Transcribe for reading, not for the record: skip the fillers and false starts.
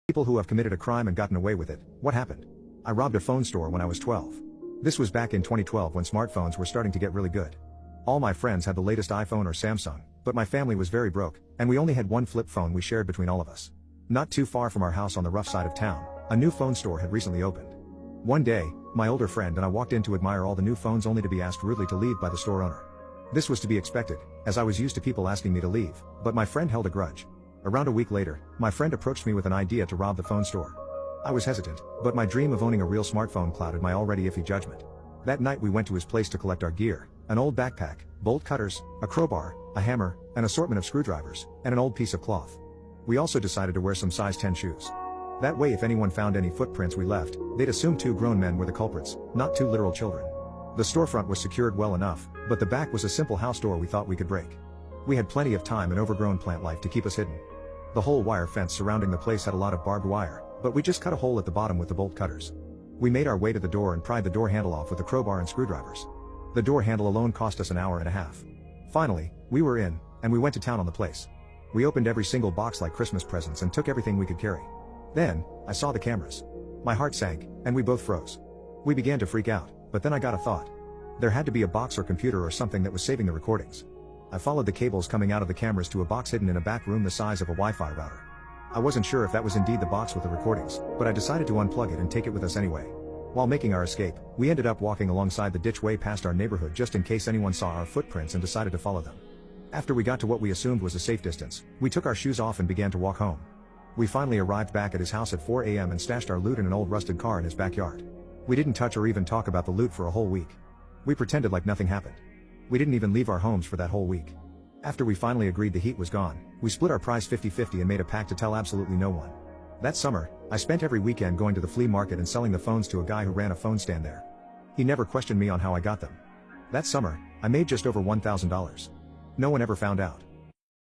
People who have committed a crime and gotten away with it. What happened? I robbed a phone store when I was 12. This was back in 2012 when smartphones were starting to get really good. All my friends had the latest iPhone or Samsung, but my family was very broke, and we only had one flip phone we shared between all of us. Not too far from our house on the rough side of town, a new phone store had recently opened. One day, my older friend and I walked in to admire all the new phones only to be asked rudely to leave by the store owner. This was to be expected, as I was used to people asking me to leave, but my friend held a grudge. Around a week later, my friend approached me with an idea to rob the phone store. I was hesitant, but my dream of owning a real smartphone clouded my already iffy judgment. That night we went to his place to collect our gear, an old backpack, bolt cutters, a crowbar, a hammer, an assortment of screwdrivers, and an old piece of cloth. We also decided to wear some size 10 shoes. That way if anyone found any footprints we left, they'd assume two grown men were the culprits, not two literal children. The storefront was secured well enough, but the back was a simple house door we thought we could break. We had plenty of time and overgrown plant life to keep us hidden. The whole wire fence surrounding the place had a lot of barbed wire, but we just cut a hole at the bottom with the bolt cutters. We made our way to the door and pried the door handle off with a crowbar and screwdrivers. The door handle alone cost us an hour and a half. Finally, we were in, and we went to town on the place. We opened every single box like Christmas presents and took everything we could carry. Then, I saw the cameras. My heart sank, and we both froze. We began to freak out, but then I got a thought. There had to be a box or computer or something that was saving the recordings. I followed the cables coming out of the cameras to a box hidden in a back room the size of a Wi-Fi router. I wasn't sure if that was indeed the box with the recordings, but I decided to unplug it and take it with us anyway. While making our escape, we ended up walking alongside the ditch way past our neighborhood just in case anyone saw our footprints and decided to follow them. After we got to what we assumed was a safe distance, we took our shoes off and began to walk home. We finally arrived back at his house at 4 a.m. and stashed our loot in an old rusted car in his backyard. We didn't touch or even talk about the loot for a whole week. We pretended like nothing happened. We didn't even leave our homes for that whole week. After we finally agreed the heat was gone, we split our prize 50-50 and made a pact to tell absolutely no one. That summer, I spent every weekend going to the flea market and selling the phones to a guy who ran a phone stand there. He never questioned me on how I got them. That summer, I made just over $1,000. No one ever found out.